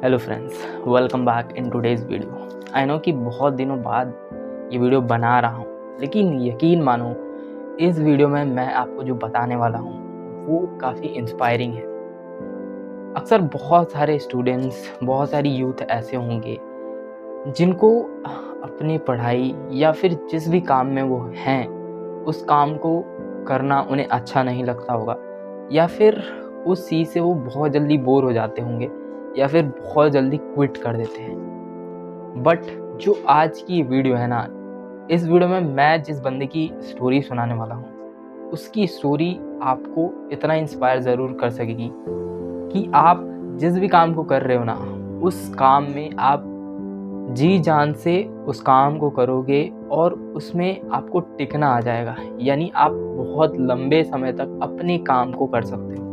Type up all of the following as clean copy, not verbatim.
Hello friends, welcome back in today's video. I know कि बहुत दिनों बाद ये वीडियो बना रहा हूँ, लेकिन यकीन मानो इस वीडियो में मैं आपको जो बताने वाला हूँ वो काफ़ी इंस्पायरिंग है। अक्सर बहुत सारे स्टूडेंट्स, बहुत सारी यूथ ऐसे होंगे जिनको अपनी पढ़ाई या फिर जिस भी काम में वो हैं उस काम को करना उन्हें अच्छा नहीं लगता होगा, या फिर उस चीज़ से वो बहुत जल्दी बोर हो जाते होंगे या फिर बहुत जल्दी क्विट कर देते हैं। बट जो आज की वीडियो है ना, इस वीडियो में मैं जिस बंदे की स्टोरी सुनाने वाला हूँ उसकी स्टोरी आपको इतना इंस्पायर ज़रूर कर सकेगी कि आप जिस भी काम को कर रहे हो ना, उस काम में आप जी जान से उस काम को करोगे और उसमें आपको टिकना आ जाएगा, यानी आप बहुत लंबे समय तक अपने काम को कर सकते हो।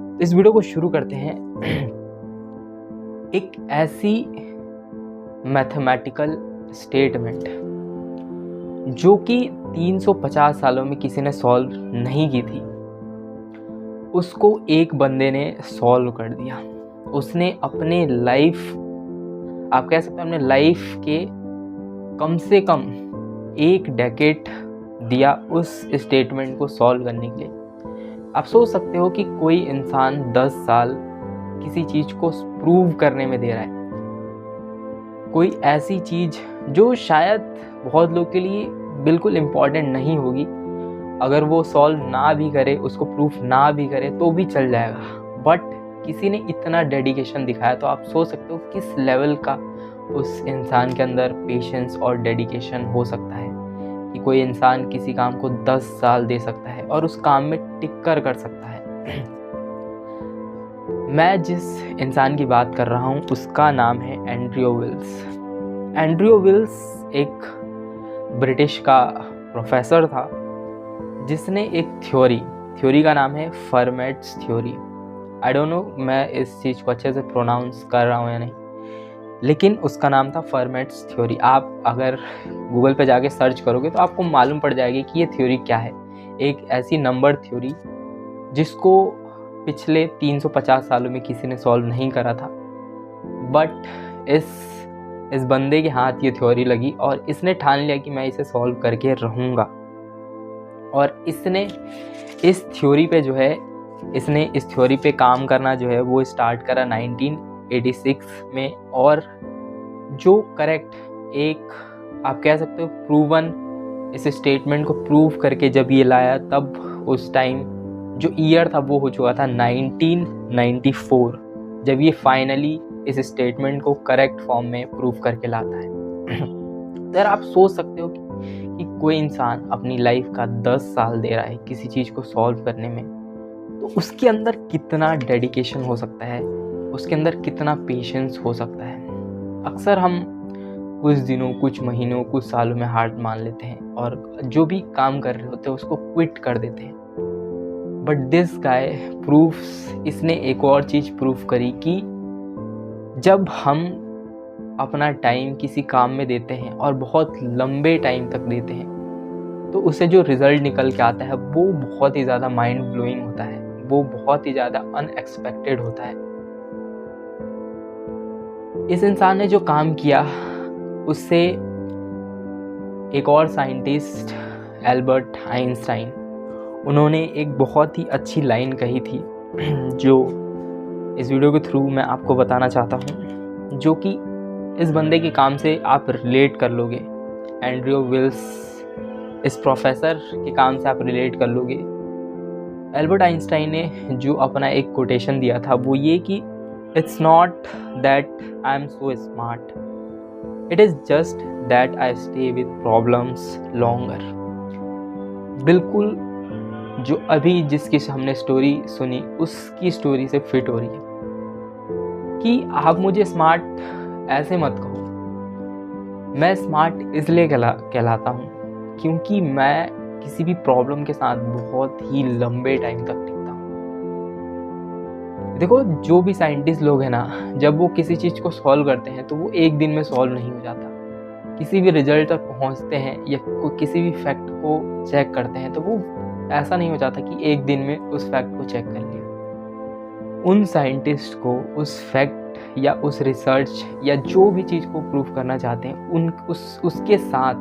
तो इस वीडियो को शुरू करते हैं। एक ऐसी मैथमेटिकल स्टेटमेंट जो कि 350 सालों में किसी ने सॉल्व नहीं की थी, उसको एक बंदे ने सॉल्व कर दिया। उसने अपने लाइफ, आप कह सकते हैं अपने लाइफ के कम से कम 1 डेकेड दिया उस स्टेटमेंट को सॉल्व करने के लिए। आप सोच सकते हो कि कोई इंसान 10 साल किसी चीज़ को प्रूव करने में दे रहा है, कोई ऐसी चीज़ जो शायद बहुत लोग के लिए बिल्कुल इम्पॉर्टेंट नहीं होगी, अगर वो सॉल्व ना भी करे, उसको प्रूफ ना भी करे तो भी चल जाएगा, बट किसी ने इतना डेडिकेशन दिखाया तो आप सोच सकते हो किस लेवल का उस इंसान के अंदर पेशेंस और डेडिकेशन हो सकता है कि कोई इंसान किसी काम को 10 साल दे सकता है और उस काम में टिक कर सकता है। मैं जिस इंसान की बात कर रहा हूँ उसका नाम है एंड्रयू विल्स। एंड्रयू विल्स एक ब्रिटिश का प्रोफेसर था जिसने एक थ्योरी का नाम है formats theory. I don't know मैं इस चीज़ को अच्छे से प्रोनाउंस कर रहा हूँ या नहीं, लेकिन उसका नाम था फर्मेट्स थ्योरी। आप अगर गूगल पे जाके सर्च करोगे तो आपको मालूम पड़ जाएगी कि ये थ्योरी क्या है। एक ऐसी नंबर थ्योरी जिसको पिछले 350 सालों में किसी ने सॉल्व नहीं करा था, बट इस बंदे के हाथ ये थ्योरी लगी और इसने ठान लिया कि मैं इसे सॉल्व करके रहूँगा। और इसने इस थ्योरी पे जो है, इसने इस थ्योरी पे काम करना जो है वो स्टार्ट करा 1986 में, और जो करेक्ट एक आप कह सकते हो प्रूवन इस स्टेटमेंट को प्रूव करके जब ये लाया, तब उस टाइम जो ईयर था वो हो चुका था 1994, जब ये फाइनली इस स्टेटमेंट को करेक्ट फॉर्म में प्रूव करके लाता है। तो यार आप सोच सकते हो कि कोई इंसान अपनी लाइफ का 10 साल दे रहा है किसी चीज़ को सॉल्व करने में, तो उसके अंदर कितना डेडिकेशन हो सकता है, उसके अंदर कितना पेशेंस हो सकता है। अक्सर हम कुछ दिनों, कुछ महीनों, कुछ सालों में हार मान लेते हैं और जो भी काम कर रहे होते हैं उसको क्विट कर देते हैं। बट दिस गाय प्रूफ्स, इसने एक और चीज़ प्रूफ करी कि जब हम अपना टाइम किसी काम में देते हैं और बहुत लंबे टाइम तक देते हैं, तो उससे जो रिज़ल्ट निकल के आता है वो बहुत ही ज़्यादा माइंड ब्लोइंग होता है, वो बहुत ही ज़्यादा अनएक्सपेक्टेड होता है। इस इंसान ने जो काम किया उससे एक और साइंटिस्ट एल्बर्ट आइंस्टाइन, उन्होंने एक बहुत ही अच्छी लाइन कही थी जो इस वीडियो के थ्रू मैं आपको बताना चाहता हूँ, जो कि इस बंदे के काम से आप रिलेट कर लोगे। एंड्रयू विल्स, इस प्रोफेसर के काम से आप रिलेट कर लोगे। एल्बर्ट आइंस्टाइन ने जो अपना एक कोटेशन दिया था वो ये कि it's not that I am so smart, it is just that I stay with problems longer. बिल्कुल जो अभी जिसकी हमने स्टोरी सुनी उसकी स्टोरी से फिट हो रही है कि आप मुझे स्मार्ट ऐसे मत कहो। मैं स्मार्ट इसलिए कहलाता हूँ क्योंकि मैं किसी भी प्रॉब्लम के साथ बहुत ही लंबे टाइम तक टिकता हूँ। देखो, जो भी साइंटिस्ट लोग हैं ना, जब वो किसी चीज़ को सॉल्व करते हैं तो वो एक दिन में सॉल्व नहीं हो जाता। किसी भी रिजल्ट तक पहुँचते हैं या किसी भी फैक्ट को चेक करते हैं तो वो ऐसा नहीं हो जाता कि एक दिन में उस फैक्ट को चेक कर लिया। उन साइंटिस्ट को उस फैक्ट या उस रिसर्च या जो भी चीज़ को प्रूव करना चाहते हैं उसके साथ,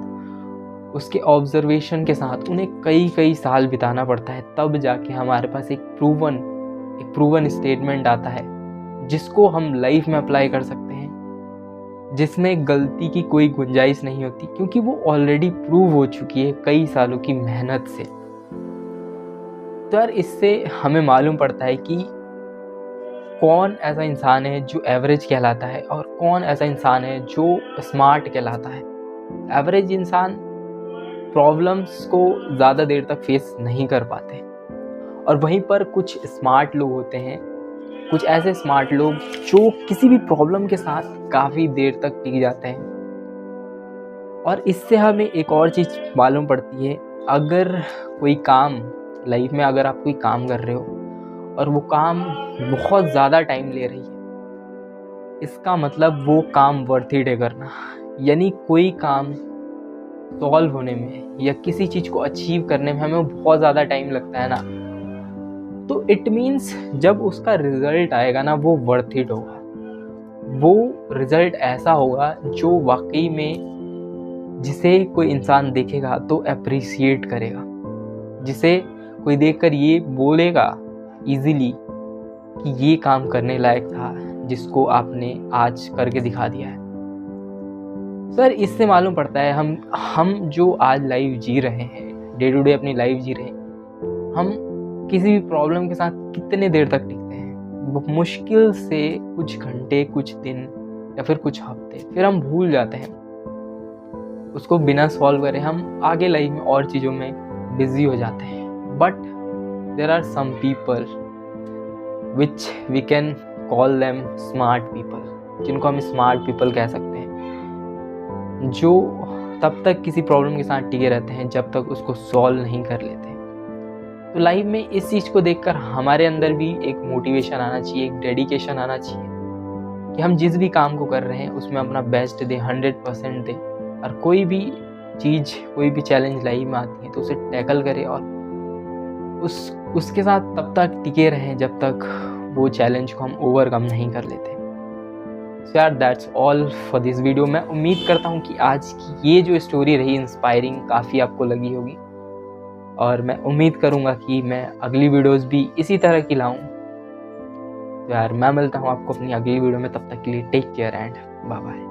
उसके ऑब्जर्वेशन के साथ उन्हें कई साल बिताना पड़ता है, तब जाके हमारे पास एक प्रूवन स्टेटमेंट आता है जिसको हम लाइफ में अप्लाई कर सकते हैं, जिसमें गलती की कोई गुंजाइश नहीं होती, क्योंकि वो ऑलरेडी प्रूव हो चुकी है कई सालों की मेहनत से। तो यार इससे हमें मालूम पड़ता है कि कौन ऐसा इंसान है जो एवरेज कहलाता है और कौन ऐसा इंसान है जो स्मार्ट कहलाता है। एवरेज इंसान प्रॉब्लम्स को ज़्यादा देर तक फेस नहीं कर पाते, और वहीं पर कुछ स्मार्ट लोग होते हैं, कुछ ऐसे स्मार्ट लोग जो किसी भी प्रॉब्लम के साथ काफ़ी देर तक टिक जाते हैं। और इससे हमें एक और चीज़ मालूम पड़ती है, अगर कोई काम लाइफ में, अगर आप कोई काम कर रहे हो और वो काम बहुत ज़्यादा टाइम ले रही है, इसका मतलब वो काम वर्थ इट है करना। यानी कोई काम सॉल्व होने में या किसी चीज़ को अचीव करने में हमें बहुत ज़्यादा टाइम लगता है ना, तो इट मीन्स जब उसका रिज़ल्ट आएगा ना, वो वर्थ इट होगा। वो रिज़ल्ट ऐसा होगा जो वाकई में जिसे कोई इंसान देखेगा तो अप्रिशिएट करेगा, जिसे कोई देखकर ये बोलेगा इजीली कि ये काम करने लायक था, जिसको आपने आज करके दिखा दिया है। सर इससे मालूम पड़ता है हम जो आज लाइफ जी रहे हैं, डे टू डे अपनी लाइफ जी रहे हैं, हम किसी भी प्रॉब्लम के साथ कितने देर तक टिकते हैं। मुश्किल से कुछ घंटे, कुछ दिन या फिर कुछ हफ्ते, फिर हम भूल जाते हैं उसको। बिना सॉल्व करे हम आगे लाइफ में और चीज़ों में बिजी हो जाते हैं। But there are some people which we can call them smart people, जिनको हम स्मार्ट पीपल कह सकते हैं, जो तब तक किसी प्रॉब्लम के साथ टिके रहते हैं जब तक उसको सॉल्व नहीं कर लेते। तो लाइफ में इस चीज़ को देखकर हमारे अंदर भी एक मोटिवेशन आना चाहिए, एक डेडिकेशन आना चाहिए कि हम जिस भी काम को कर रहे हैं उसमें अपना बेस्ट दें, 100% दें, और कोई भी चीज़, कोई भी चैलेंज लाइफ में आती है तो उसे टैकल करें और उसके साथ तब तक टिके रहें जब तक वो चैलेंज को हम ओवरकम नहीं कर लेते। सो यार that's all for this video. मैं उम्मीद करता हूँ कि आज की ये जो स्टोरी रही इंस्पायरिंग, काफ़ी आपको लगी होगी, और मैं उम्मीद करूँगा कि मैं अगली वीडियोस भी इसी तरह की लाऊं। तो यार मैं मिलता हूँ आपको अपनी अगली वीडियो में, तब तक के लिए take care and bye bye.